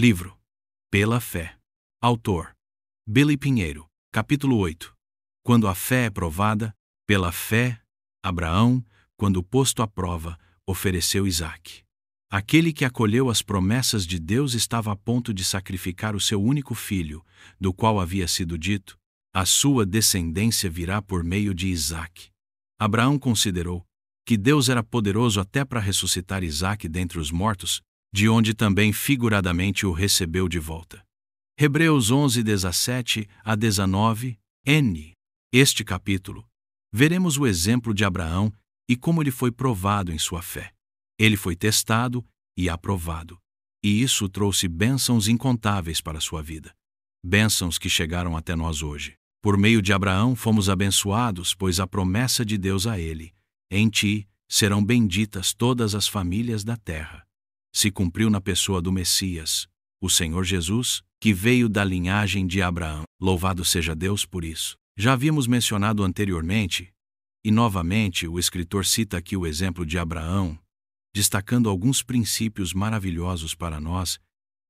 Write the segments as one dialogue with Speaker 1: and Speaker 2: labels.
Speaker 1: Livro Pela Fé. Autor Billy Pinheiro. Capítulo 8. Quando a fé é provada, pela fé, Abraão, quando posto à prova, ofereceu Isaque. Aquele que acolheu as promessas de Deus estava a ponto de sacrificar o seu único filho, do qual havia sido dito: a sua descendência virá por meio de Isaque. Abraão considerou que Deus era poderoso até para ressuscitar Isaque dentre os mortos, de onde também figuradamente o recebeu de volta. Hebreus 11, 17 a 19, n. Este capítulo, veremos o exemplo de Abraão e como ele foi provado em sua fé. Ele foi testado e aprovado, e isso trouxe bênçãos incontáveis para a sua vida. Bênçãos que chegaram até nós hoje. Por meio de Abraão fomos abençoados, pois a promessa de Deus a ele: em ti serão benditas todas as famílias da terra, se cumpriu na pessoa do Messias, o Senhor Jesus, que veio da linhagem de Abraão. Louvado seja Deus por isso. Já havíamos mencionado anteriormente, e novamente o escritor cita aqui o exemplo de Abraão, destacando alguns princípios maravilhosos para nós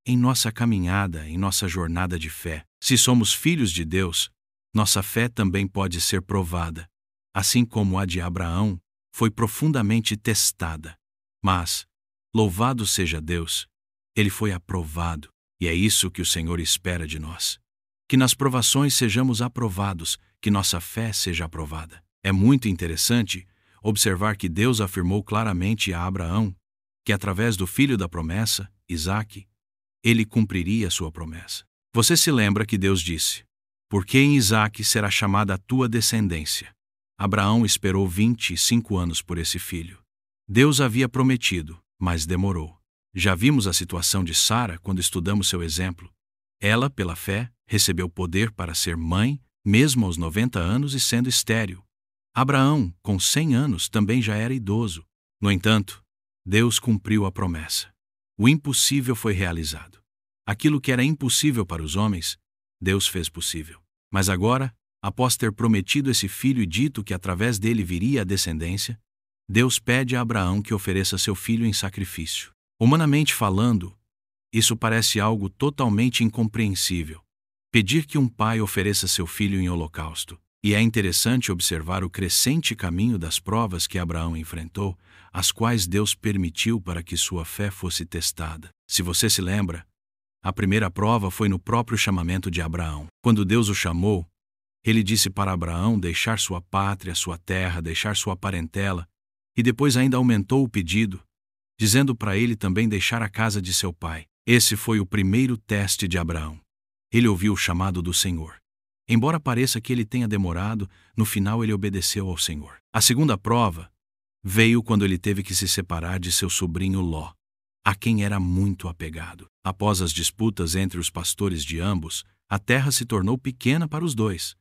Speaker 1: em nossa caminhada, em nossa jornada de fé. Se somos filhos de Deus, nossa fé também pode ser provada, assim como a de Abraão foi profundamente testada. Mas, louvado seja Deus, ele foi aprovado, e é isso que o Senhor espera de nós. Que nas provações sejamos aprovados, que nossa fé seja aprovada. É muito interessante observar que Deus afirmou claramente a Abraão que através do filho da promessa, Isaque, ele cumpriria sua promessa. Você se lembra que Deus disse: porque em Isaque será chamada a tua descendência. Abraão esperou 25 anos por esse filho. Deus havia prometido, mas demorou. Já vimos a situação de Sara quando estudamos seu exemplo. Ela, pela fé, recebeu poder para ser mãe, mesmo aos 90 anos e sendo estéril. Abraão, com 100 anos, também já era idoso. No entanto, Deus cumpriu a promessa. O impossível foi realizado. Aquilo que era impossível para os homens, Deus fez possível. Mas agora, após ter prometido esse filho e dito que através dele viria a descendência, Deus pede a Abraão que ofereça seu filho em sacrifício. Humanamente falando, isso parece algo totalmente incompreensível. Pedir que um pai ofereça seu filho em holocausto. E é interessante observar o crescente caminho das provas que Abraão enfrentou, as quais Deus permitiu para que sua fé fosse testada. Se você se lembra, a primeira prova foi no próprio chamamento de Abraão. Quando Deus o chamou, ele disse para Abraão deixar sua pátria, sua terra, deixar sua parentela, e depois ainda aumentou o pedido, dizendo para ele também deixar a casa de seu pai. Esse foi o primeiro teste de Abraão. Ele ouviu o chamado do Senhor. Embora pareça que ele tenha demorado, no final ele obedeceu ao Senhor. A segunda prova veio quando ele teve que se separar de seu sobrinho Ló, a quem era muito apegado. Após as disputas entre os pastores de ambos, a terra se tornou pequena para os dois.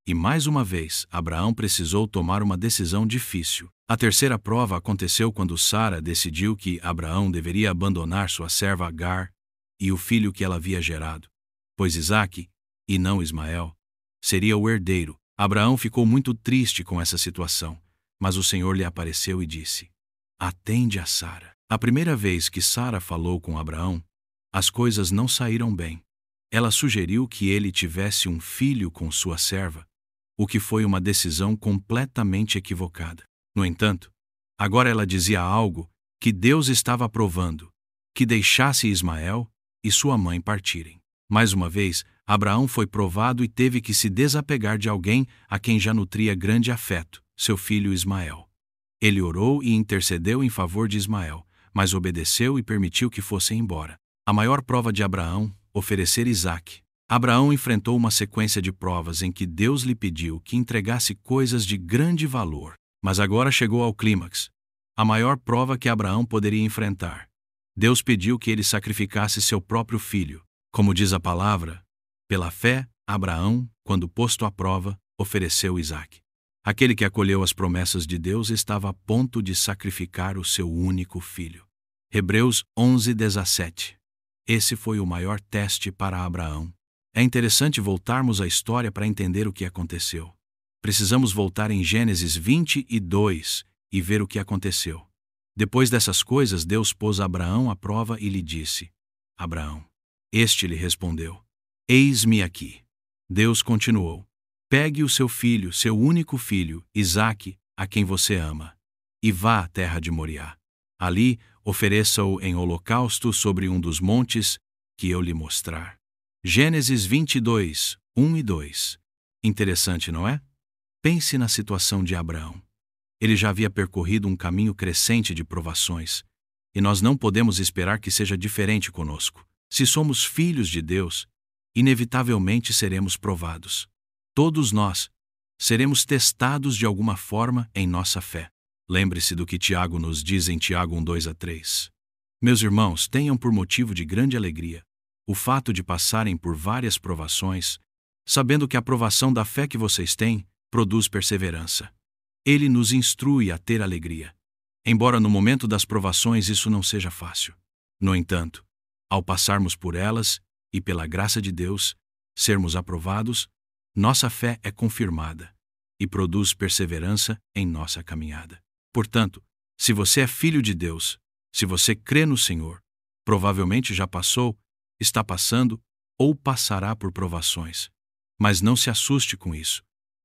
Speaker 1: E mais uma vez, Abraão precisou tomar uma decisão difícil. A terceira prova aconteceu quando Sara decidiu que Abraão deveria abandonar sua serva Agar e o filho que ela havia gerado, pois Isaque, e não Ismael, seria o herdeiro. Abraão ficou muito triste com essa situação, mas o Senhor lhe apareceu e disse: atende a Sara. A primeira vez que Sara falou com Abraão, as coisas não saíram bem. Ela sugeriu que ele tivesse um filho com sua serva, o que foi uma decisão completamente equivocada. No entanto, agora ela dizia algo que Deus estava aprovando: que deixasse Ismael e sua mãe partirem. Mais uma vez, Abraão foi provado e teve que se desapegar de alguém a quem já nutria grande afeto, seu filho Ismael. Ele orou e intercedeu em favor de Ismael, mas obedeceu e permitiu que fossem embora. A maior prova de Abraão, oferecer Isaque. Abraão enfrentou uma sequência de provas em que Deus lhe pediu que entregasse coisas de grande valor. Mas agora chegou ao clímax, a maior prova que Abraão poderia enfrentar. Deus pediu que ele sacrificasse seu próprio filho. Como diz a palavra, pela fé, Abraão, quando posto à prova, ofereceu Isaque. Aquele que acolheu as promessas de Deus estava a ponto de sacrificar o seu único filho. Hebreus 11, 17. Esse foi o maior teste para Abraão. É interessante voltarmos à história para entender o que aconteceu. Precisamos voltar em Gênesis 22 e ver o que aconteceu. Depois dessas coisas, Deus pôs Abraão à prova e lhe disse: Abraão. Este lhe respondeu: Eis-me aqui. Deus continuou: Pegue o seu filho, seu único filho, Isaque, a quem você ama, e vá à terra de Moriá. Ali, ofereça-o em holocausto sobre um dos montes que eu lhe mostrar. Gênesis 22, 1 e 2. Interessante, não é? Pense na situação de Abraão. Ele já havia percorrido um caminho crescente de provações, e nós não podemos esperar que seja diferente conosco. Se somos filhos de Deus, inevitavelmente seremos provados. Todos nós seremos testados de alguma forma em nossa fé. Lembre-se do que Tiago nos diz em Tiago 1, 2 a 3. Meus irmãos, tenham por motivo de grande alegria o fato de passarem por várias provações, sabendo que a provação da fé que vocês têm produz perseverança. Ele nos instrui a ter alegria, embora no momento das provações isso não seja fácil. No entanto, ao passarmos por elas, e pela graça de Deus, sermos aprovados, nossa fé é confirmada e produz perseverança em nossa caminhada. Portanto, se você é filho de Deus, se você crê no Senhor, provavelmente já passou, está passando ou passará por provações. Mas não se assuste com isso,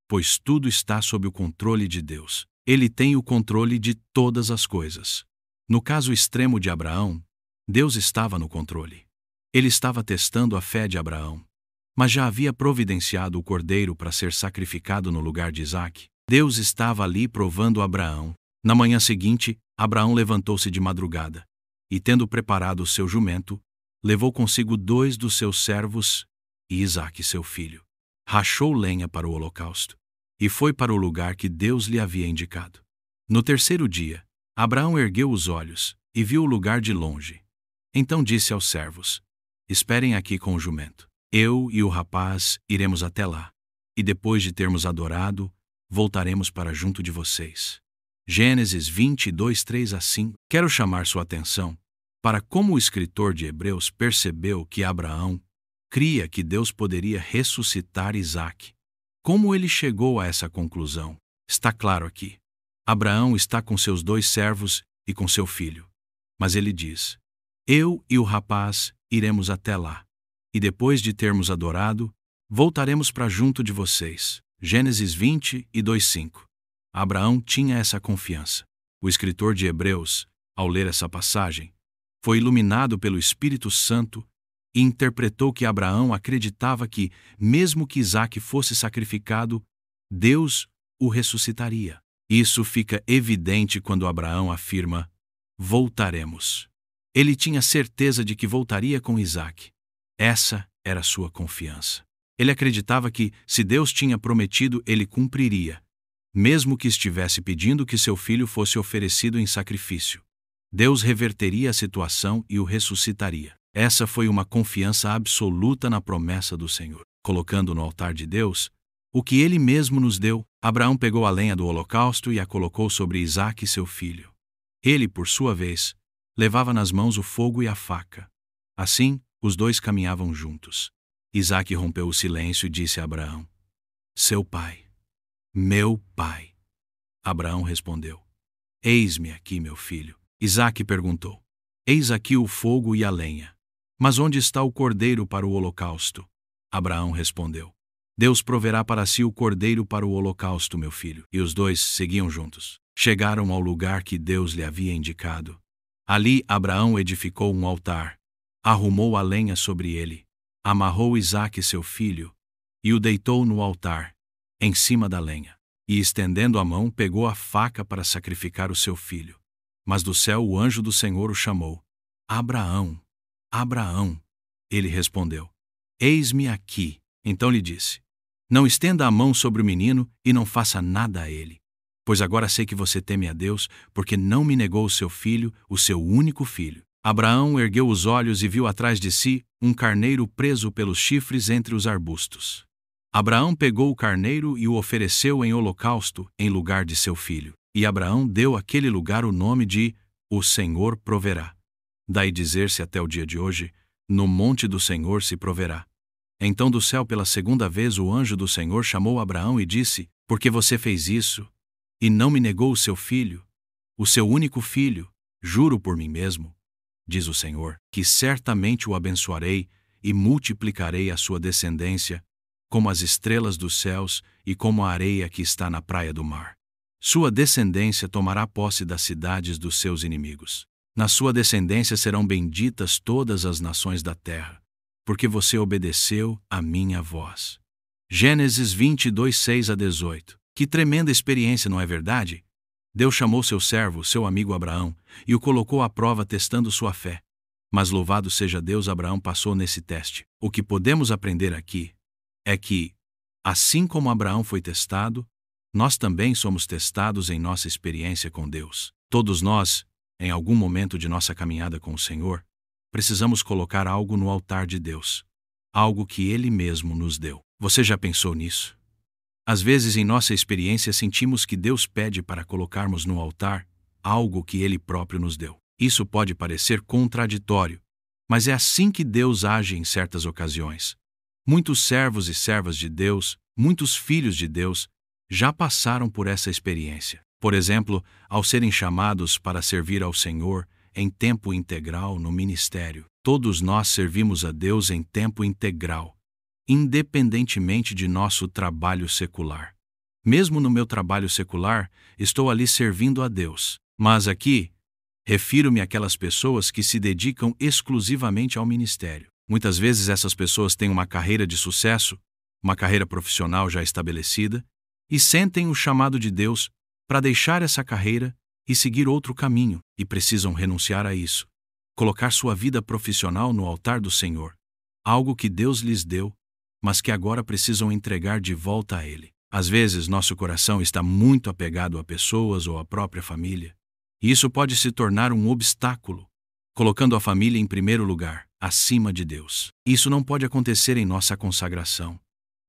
Speaker 1: pois tudo está sob o controle de Deus. Ele tem o controle de todas as coisas. No caso extremo de Abraão, Deus estava no controle. Ele estava testando a fé de Abraão, mas já havia providenciado o cordeiro para ser sacrificado no lugar de Isaque. Deus estava ali provando Abraão. Na manhã seguinte, Abraão levantou-se de madrugada, e tendo preparado o seu jumento, levou consigo 2 dos seus servos e Isaque seu filho. Rachou lenha para o holocausto, e foi para o lugar que Deus lhe havia indicado. No terceiro dia, Abraão ergueu os olhos e viu o lugar de longe. Então disse aos servos: Esperem aqui com o jumento. Eu e o rapaz iremos até lá, e depois de termos adorado, voltaremos para junto de vocês. Gênesis 22, 3 a 5. Quero chamar sua atenção para como o escritor de Hebreus percebeu que Abraão cria que Deus poderia ressuscitar Isaque. Como ele chegou a essa conclusão? Está claro aqui. Abraão está com seus 2 servos e com seu filho. Mas ele diz: Eu e o rapaz iremos até lá, e depois de termos adorado, voltaremos para junto de vocês. Gênesis 22, 5. Abraão tinha essa confiança. O escritor de Hebreus, ao ler essa passagem, foi iluminado pelo Espírito Santo e interpretou que Abraão acreditava que, mesmo que Isaque fosse sacrificado, Deus o ressuscitaria. Isso fica evidente quando Abraão afirma: voltaremos. Ele tinha certeza de que voltaria com Isaque. Essa era sua confiança. Ele acreditava que, se Deus tinha prometido, ele cumpriria, mesmo que estivesse pedindo que seu filho fosse oferecido em sacrifício. Deus reverteria a situação e o ressuscitaria. Essa foi uma confiança absoluta na promessa do Senhor. Colocando no altar de Deus o que ele mesmo nos deu, Abraão pegou a lenha do holocausto e a colocou sobre Isaque, seu filho. Ele, por sua vez, levava nas mãos o fogo e a faca. Assim, os 2 caminhavam juntos. Isaque rompeu o silêncio e disse a Abraão: Seu pai. Meu pai. Abraão respondeu: Eis-me aqui, meu filho. Isaque perguntou: Eis aqui o fogo e a lenha, mas onde está o cordeiro para o holocausto? Abraão respondeu: Deus proverá para si o cordeiro para o holocausto, meu filho. E os 2 seguiam juntos. Chegaram ao lugar que Deus lhe havia indicado. Ali Abraão edificou um altar, arrumou a lenha sobre ele, amarrou Isaque, seu filho, e o deitou no altar, em cima da lenha. E estendendo a mão, pegou a faca para sacrificar o seu filho. Mas do céu o anjo do Senhor o chamou: Abraão, Abraão. Ele respondeu: Eis-me aqui. Então lhe disse: Não estenda a mão sobre o menino e não faça nada a ele, pois agora sei que você teme a Deus, porque não me negou o seu filho, o seu único filho. Abraão ergueu os olhos e viu atrás de si um carneiro preso pelos chifres entre os arbustos. Abraão pegou o carneiro e o ofereceu em holocausto em lugar de seu filho. E Abraão deu àquele lugar o nome de O Senhor Proverá. Daí dizer-se até o dia de hoje: No monte do Senhor se proverá. Então do céu pela segunda vez o anjo do Senhor chamou Abraão e disse: Por que você fez isso e não me negou o seu filho, o seu único filho? Juro por mim mesmo, diz o Senhor, que certamente o abençoarei e multiplicarei a sua descendência, como as estrelas dos céus e como a areia que está na praia do mar. Sua descendência tomará posse das cidades dos seus inimigos. Na sua descendência serão benditas todas as nações da terra, porque você obedeceu a minha voz. Gênesis 22, 6-18. Que tremenda experiência, não é verdade? Deus chamou seu servo, seu amigo Abraão, e o colocou à prova testando sua fé. Mas louvado seja Deus, Abraão passou nesse teste. O que podemos aprender aqui é que, assim como Abraão foi testado, nós também somos testados em nossa experiência com Deus. Todos nós, em algum momento de nossa caminhada com o Senhor, precisamos colocar algo no altar de Deus, algo que Ele mesmo nos deu. Você já pensou nisso? Às vezes, em nossa experiência, sentimos que Deus pede para colocarmos no altar algo que Ele próprio nos deu. Isso pode parecer contraditório, mas é assim que Deus age em certas ocasiões. Muitos servos e servas de Deus, muitos filhos de Deus, já passaram por essa experiência. Por exemplo, ao serem chamados para servir ao Senhor em tempo integral no ministério. Todos nós servimos a Deus em tempo integral, independentemente de nosso trabalho secular. Mesmo no meu trabalho secular, estou ali servindo a Deus. Mas aqui, refiro-me àquelas pessoas que se dedicam exclusivamente ao ministério. Muitas vezes essas pessoas têm uma carreira de sucesso, uma carreira profissional já estabelecida, e sentem o chamado de Deus para deixar essa carreira e seguir outro caminho, e precisam renunciar a isso, colocar sua vida profissional no altar do Senhor, algo que Deus lhes deu, mas que agora precisam entregar de volta a Ele. Às vezes, nosso coração está muito apegado a pessoas ou à própria família, e isso pode se tornar um obstáculo, colocando a família em primeiro lugar, acima de Deus. Isso não pode acontecer em nossa consagração.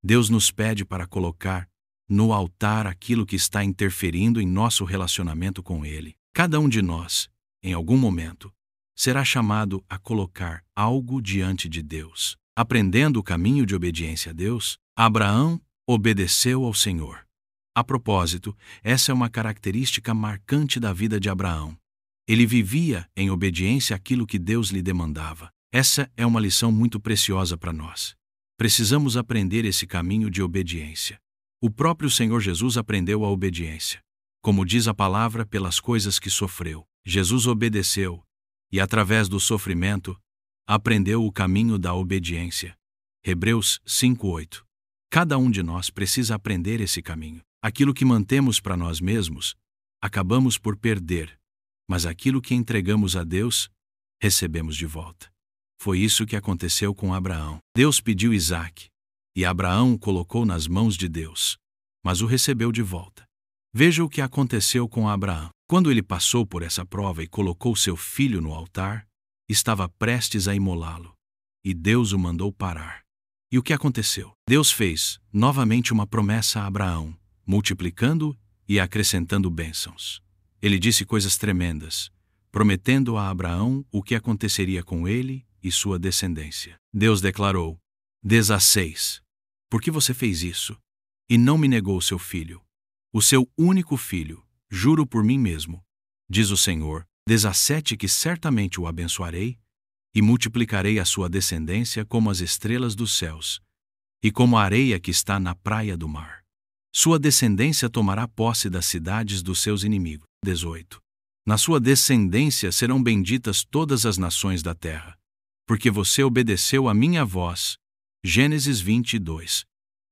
Speaker 1: Deus nos pede para colocar no altar aquilo que está interferindo em nosso relacionamento com Ele. Cada um de nós, em algum momento, será chamado a colocar algo diante de Deus. Aprendendo o caminho de obediência a Deus, Abraão obedeceu ao Senhor. A propósito, essa é uma característica marcante da vida de Abraão. Ele vivia em obediência àquilo que Deus lhe demandava. Essa é uma lição muito preciosa para nós. Precisamos aprender esse caminho de obediência. O próprio Senhor Jesus aprendeu a obediência. Como diz a palavra, pelas coisas que sofreu. Jesus obedeceu, e através do sofrimento, aprendeu o caminho da obediência. Hebreus 5:8. Cada um de nós precisa aprender esse caminho. Aquilo que mantemos para nós mesmos, acabamos por perder, mas aquilo que entregamos a Deus, recebemos de volta. Foi isso que aconteceu com Abraão. Deus pediu Isaque, e Abraão o colocou nas mãos de Deus, mas o recebeu de volta. Veja o que aconteceu com Abraão. Quando ele passou por essa prova e colocou seu filho no altar, estava prestes a imolá-lo, e Deus o mandou parar. E o que aconteceu? Deus fez novamente uma promessa a Abraão, multiplicando e acrescentando bênçãos. Ele disse coisas tremendas, prometendo a Abraão o que aconteceria com ele e sua descendência. Deus declarou: 16. Por que você fez isso? E não me negou seu filho, o seu único filho, juro por mim mesmo, diz o Senhor. 17. Que certamente o abençoarei, e multiplicarei a sua descendência como as estrelas dos céus, e como a areia que está na praia do mar. Sua descendência tomará posse das cidades dos seus inimigos. 18. Na sua descendência serão benditas todas as nações da terra, porque você obedeceu a minha voz. Gênesis 22,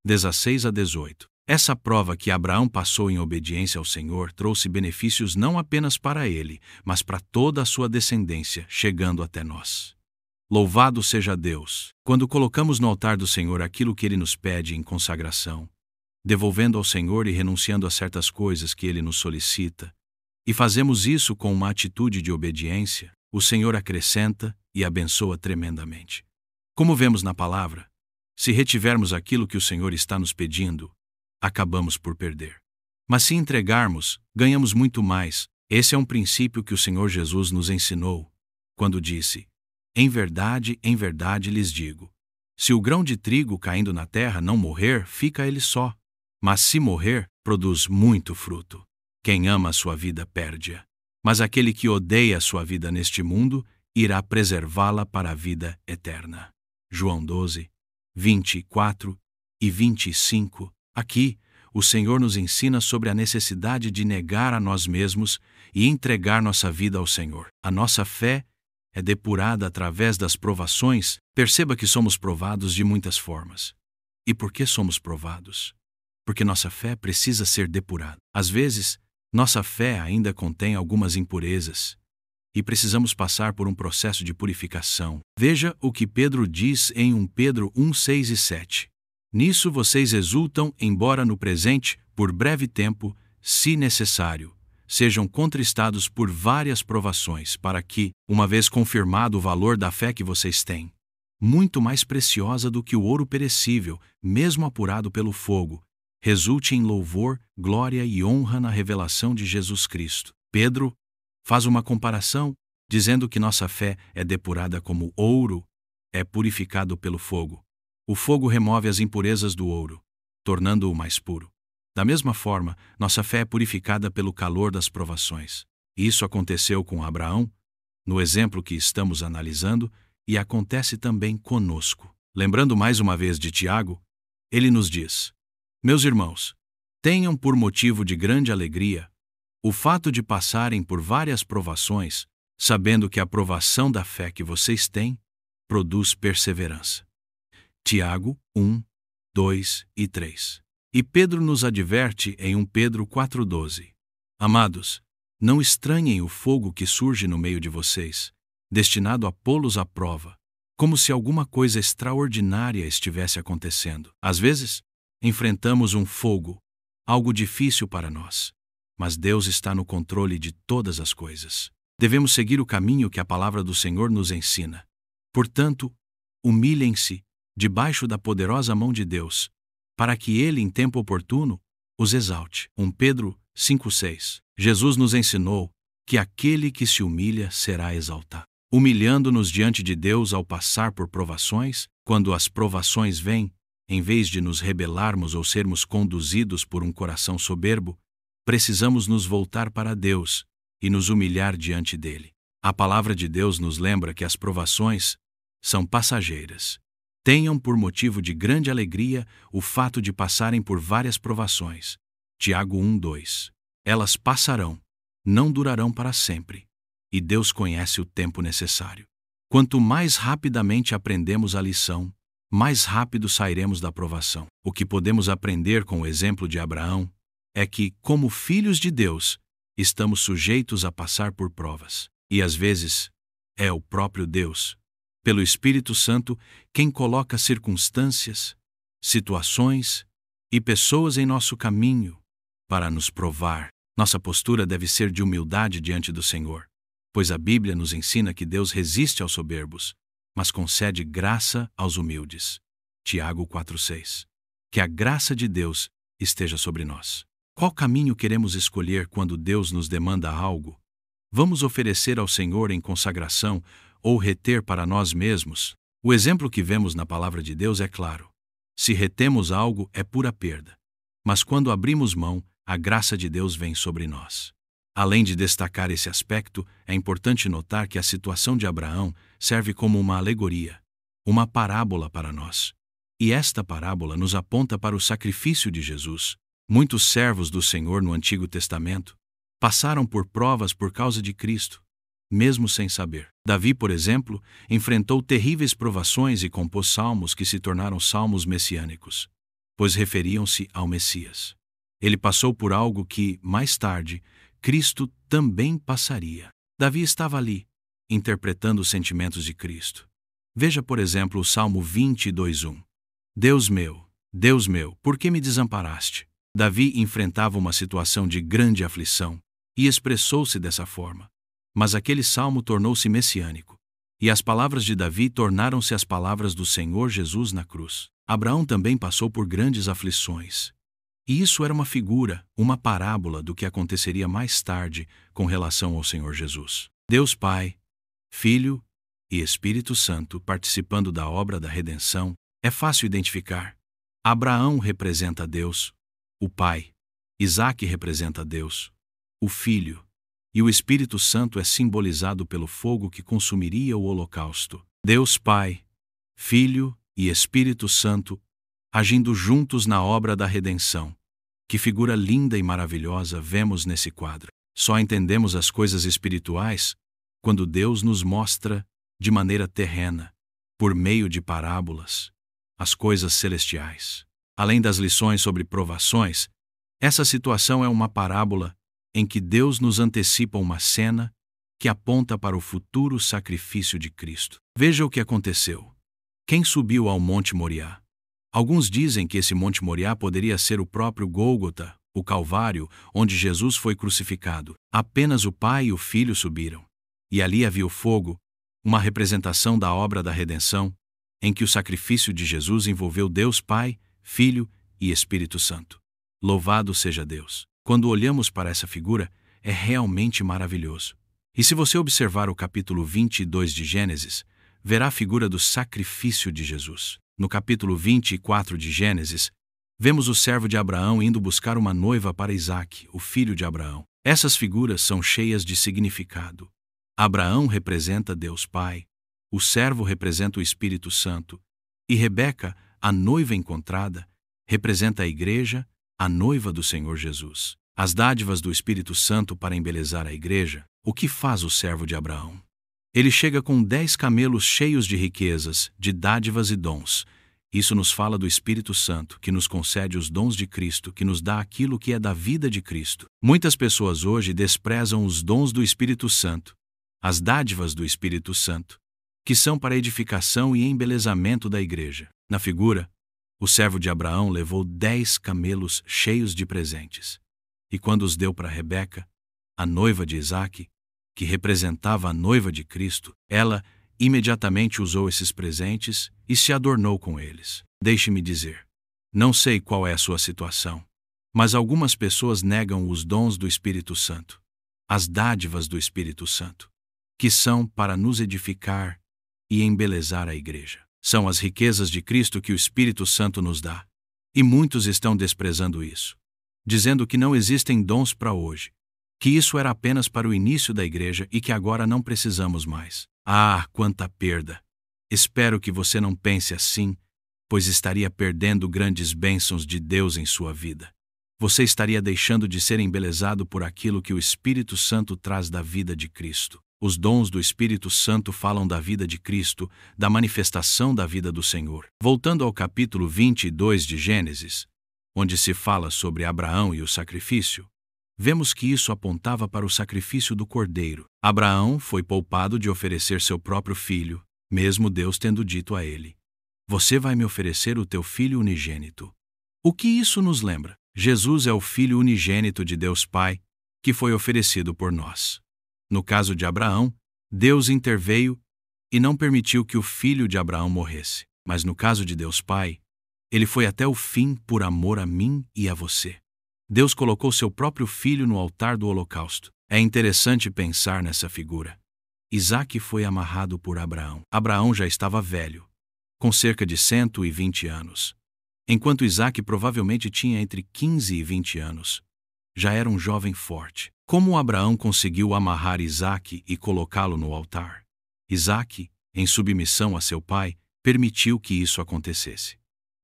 Speaker 1: 16-18. Essa prova que Abraão passou em obediência ao Senhor trouxe benefícios não apenas para ele, mas para toda a sua descendência, chegando até nós. Louvado seja Deus! Quando colocamos no altar do Senhor aquilo que Ele nos pede em consagração, devolvendo ao Senhor e renunciando a certas coisas que Ele nos solicita, e fazemos isso com uma atitude de obediência, o Senhor acrescenta e abençoa tremendamente. Como vemos na palavra, se retivermos aquilo que o Senhor está nos pedindo, acabamos por perder. Mas se entregarmos, ganhamos muito mais. Esse é um princípio que o Senhor Jesus nos ensinou, quando disse: em verdade lhes digo, se o grão de trigo caindo na terra não morrer, fica ele só, mas se morrer, produz muito fruto. Quem ama a sua vida perde-a, mas aquele que odeia a sua vida neste mundo, irá preservá-la para a vida eterna. João 12, 24 e 25. Aqui, o Senhor nos ensina sobre a necessidade de negar a nós mesmos e entregar nossa vida ao Senhor. A nossa fé é depurada através das provações. Perceba que somos provados de muitas formas. E por que somos provados? Porque nossa fé precisa ser depurada. Às vezes, nossa fé ainda contém algumas impurezas e precisamos passar por um processo de purificação. Veja o que Pedro diz em 1 Pedro 1, 6 e 7. Nisso vocês exultam, embora no presente, por breve tempo, se necessário, sejam contristados por várias provações, para que, uma vez confirmado o valor da fé que vocês têm, muito mais preciosa do que o ouro perecível, mesmo apurado pelo fogo, resulte em louvor, glória e honra na revelação de Jesus Cristo. Pedro faz uma comparação, dizendo que nossa fé é depurada como ouro é purificado pelo fogo. O fogo remove as impurezas do ouro, tornando-o mais puro. Da mesma forma, nossa fé é purificada pelo calor das provações. Isso aconteceu com Abraão, no exemplo que estamos analisando, e acontece também conosco. Lembrando mais uma vez de Tiago, ele nos diz: Meus irmãos, tenham por motivo de grande alegria o fato de passarem por várias provações, sabendo que a provação da fé que vocês têm produz perseverança. Tiago 1, 2 e 3. E Pedro nos adverte em 1 Pedro 4,12. Amados, não estranhem o fogo que surge no meio de vocês, destinado a pô-los à prova, como se alguma coisa extraordinária estivesse acontecendo. Às vezes, enfrentamos um fogo, algo difícil para nós, mas Deus está no controle de todas as coisas. Devemos seguir o caminho que a palavra do Senhor nos ensina. Portanto, humilhem-se debaixo da poderosa mão de Deus, para que Ele, em tempo oportuno, os exalte. 1 Pedro 5,6. Jesus nos ensinou que aquele que se humilha será exaltado. Humilhando-nos diante de Deus ao passar por provações, quando as provações vêm, em vez de nos rebelarmos ou sermos conduzidos por um coração soberbo, precisamos nos voltar para Deus e nos humilhar diante dele. A palavra de Deus nos lembra que as provações são passageiras. Tenham por motivo de grande alegria o fato de passarem por várias provações. Tiago 1, 2. Elas passarão, não durarão para sempre, e Deus conhece o tempo necessário. Quanto mais rapidamente aprendemos a lição, mais rápido sairemos da provação. O que podemos aprender com o exemplo de Abraão é que, como filhos de Deus, estamos sujeitos a passar por provas. E às vezes, é o próprio Deus, pelo Espírito Santo, quem coloca circunstâncias, situações e pessoas em nosso caminho para nos provar. Nossa postura deve ser de humildade diante do Senhor, pois a Bíblia nos ensina que Deus resiste aos soberbos, mas concede graça aos humildes. Tiago 4,6. Que a graça de Deus esteja sobre nós. Qual caminho queremos escolher quando Deus nos demanda algo? Vamos oferecer ao Senhor em consagração ou reter para nós mesmos? O exemplo que vemos na palavra de Deus é claro. Se retemos algo, é pura perda. Mas quando abrimos mão, a graça de Deus vem sobre nós. Além de destacar esse aspecto, é importante notar que a situação de Abraão serve como uma alegoria, uma parábola para nós. E esta parábola nos aponta para o sacrifício de Jesus. Muitos servos do Senhor no Antigo Testamento passaram por provas por causa de Cristo, mesmo sem saber. Davi, por exemplo, enfrentou terríveis provações e compôs salmos que se tornaram salmos messiânicos, pois referiam-se ao Messias. Ele passou por algo que, mais tarde, Cristo também passaria. Davi estava ali, interpretando os sentimentos de Cristo. Veja, por exemplo, o Salmo 22:1. Deus meu, por que me desamparaste? Davi enfrentava uma situação de grande aflição e expressou-se dessa forma. Mas aquele salmo tornou-se messiânico, e as palavras de Davi tornaram-se as palavras do Senhor Jesus na cruz. Abraão também passou por grandes aflições. E isso era uma figura, uma parábola do que aconteceria mais tarde com relação ao Senhor Jesus. Deus Pai, Filho e Espírito Santo participando da obra da redenção, é fácil identificar. Abraão representa Deus, o Pai. Isaque representa Deus, o Filho. E o Espírito Santo é simbolizado pelo fogo que consumiria o holocausto. Deus Pai, Filho e Espírito Santo, agindo juntos na obra da redenção. Que figura linda e maravilhosa vemos nesse quadro. Só entendemos as coisas espirituais quando Deus nos mostra, de maneira terrena, por meio de parábolas, as coisas celestiais. Além das lições sobre provações, essa situação é uma parábola em que Deus nos antecipa uma cena que aponta para o futuro sacrifício de Cristo. Veja o que aconteceu. Quem subiu ao Monte Moriá? Alguns dizem que esse Monte Moriá poderia ser o próprio Gólgota, o Calvário, onde Jesus foi crucificado. Apenas o Pai e o Filho subiram. E ali havia o fogo, uma representação da obra da redenção, em que o sacrifício de Jesus envolveu Deus Pai, Filho e Espírito Santo. Louvado seja Deus! Quando olhamos para essa figura, é realmente maravilhoso. E se você observar o capítulo 22 de Gênesis, verá a figura do sacrifício de Jesus. No capítulo 24 de Gênesis, vemos o servo de Abraão indo buscar uma noiva para Isaque, o filho de Abraão. Essas figuras são cheias de significado. Abraão representa Deus Pai, o servo representa o Espírito Santo, e Rebeca, a noiva encontrada, representa a igreja, a noiva do Senhor Jesus. As dádivas do Espírito Santo para embelezar a igreja, o que faz o servo de Abraão? Ele chega com 10 camelos cheios de riquezas, de dádivas e dons. Isso nos fala do Espírito Santo, que nos concede os dons de Cristo, que nos dá aquilo que é da vida de Cristo. Muitas pessoas hoje desprezam os dons do Espírito Santo, as dádivas do Espírito Santo, que são para edificação e embelezamento da igreja. Na figura, o servo de Abraão levou 10 camelos cheios de presentes. E quando os deu para Rebeca, a noiva de Isaque, que representava a noiva de Cristo, ela imediatamente usou esses presentes e se adornou com eles. Deixe-me dizer, não sei qual é a sua situação, mas algumas pessoas negam os dons do Espírito Santo, as dádivas do Espírito Santo, que são para nos edificar e embelezar a igreja. São as riquezas de Cristo que o Espírito Santo nos dá. E muitos estão desprezando isso, dizendo que não existem dons para hoje, que isso era apenas para o início da igreja e que agora não precisamos mais. Ah, quanta perda! Espero que você não pense assim, pois estaria perdendo grandes bênçãos de Deus em sua vida. Você estaria deixando de ser embelezado por aquilo que o Espírito Santo traz da vida de Cristo. Os dons do Espírito Santo falam da vida de Cristo, da manifestação da vida do Senhor. Voltando ao capítulo 22 de Gênesis, onde se fala sobre Abraão e o sacrifício, vemos que isso apontava para o sacrifício do cordeiro. Abraão foi poupado de oferecer seu próprio filho, mesmo Deus tendo dito a ele: "Você vai me oferecer o teu filho unigênito." O que isso nos lembra? Jesus é o filho unigênito de Deus Pai, que foi oferecido por nós. No caso de Abraão, Deus interveio e não permitiu que o filho de Abraão morresse. Mas no caso de Deus Pai, ele foi até o fim por amor a mim e a você. Deus colocou seu próprio filho no altar do holocausto. É interessante pensar nessa figura. Isaque foi amarrado por Abraão. Abraão já estava velho, com cerca de 120 anos, enquanto Isaque provavelmente tinha entre 15 e 20 anos. Já era um jovem forte. Como Abraão conseguiu amarrar Isaque e colocá-lo no altar? Isaque, em submissão a seu pai, permitiu que isso acontecesse.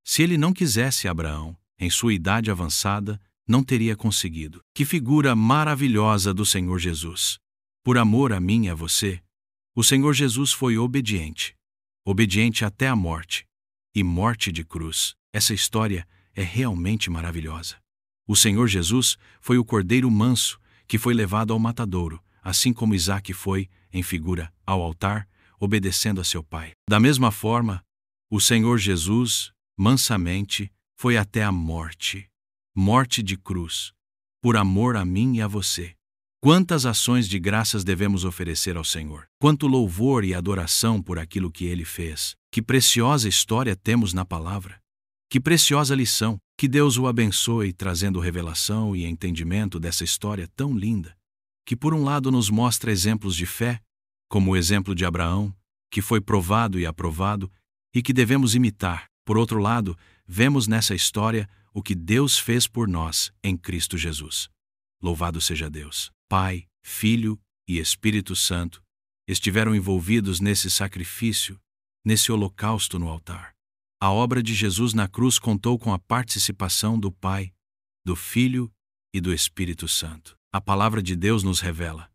Speaker 1: Se ele não quisesse Abraão, em sua idade avançada, não teria conseguido. Que figura maravilhosa do Senhor Jesus! Por amor a mim e a você, o Senhor Jesus foi obediente. Obediente até a morte. E morte de cruz. Essa história é realmente maravilhosa. O Senhor Jesus foi o cordeiro manso que foi levado ao matadouro, assim como Isaque foi, em figura, ao altar, obedecendo a seu pai. Da mesma forma, o Senhor Jesus, mansamente, foi até a morte. Morte de cruz, por amor a mim e a você. Quantas ações de graças devemos oferecer ao Senhor? Quanto louvor e adoração por aquilo que Ele fez. Que preciosa história temos na palavra. Que preciosa lição. Que Deus o abençoe, trazendo revelação e entendimento dessa história tão linda, que por um lado nos mostra exemplos de fé, como o exemplo de Abraão, que foi provado e aprovado, e que devemos imitar. Por outro lado, vemos nessa história o que Deus fez por nós em Cristo Jesus. Louvado seja Deus! Pai, Filho e Espírito Santo estiveram envolvidos nesse sacrifício nesse holocausto no altar. A obra de Jesus na cruz contou com a participação do Pai, do Filho e do Espírito Santo. A palavra de Deus nos revela,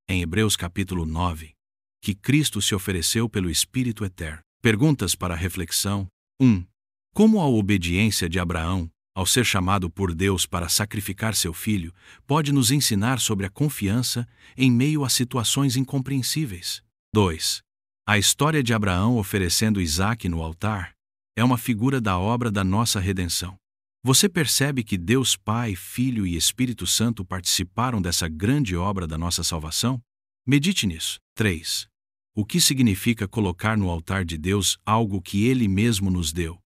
Speaker 1: em Hebreus capítulo 9, que Cristo se ofereceu pelo Espírito Eterno. Perguntas para reflexão. 1. Como a obediência de Abraão, ao ser chamado por Deus para sacrificar seu filho, pode nos ensinar sobre a confiança em meio a situações incompreensíveis? 2. A história de Abraão oferecendo Isaque no altar é uma figura da obra da nossa redenção. Você percebe que Deus Pai, Filho e Espírito Santo participaram dessa grande obra da nossa salvação? Medite nisso. 3. O que significa colocar no altar de Deus algo que Ele mesmo nos deu?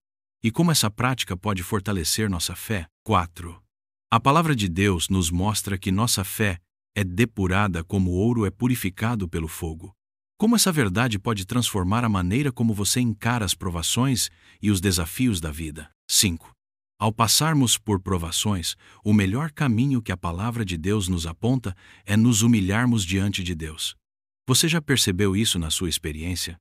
Speaker 1: E como essa prática pode fortalecer nossa fé? 4. A palavra de Deus nos mostra que nossa fé é depurada como o ouro é purificado pelo fogo. Como essa verdade pode transformar a maneira como você encara as provações e os desafios da vida? 5. Ao passarmos por provações, o melhor caminho que a palavra de Deus nos aponta é nos humilharmos diante de Deus. Você já percebeu isso na sua experiência?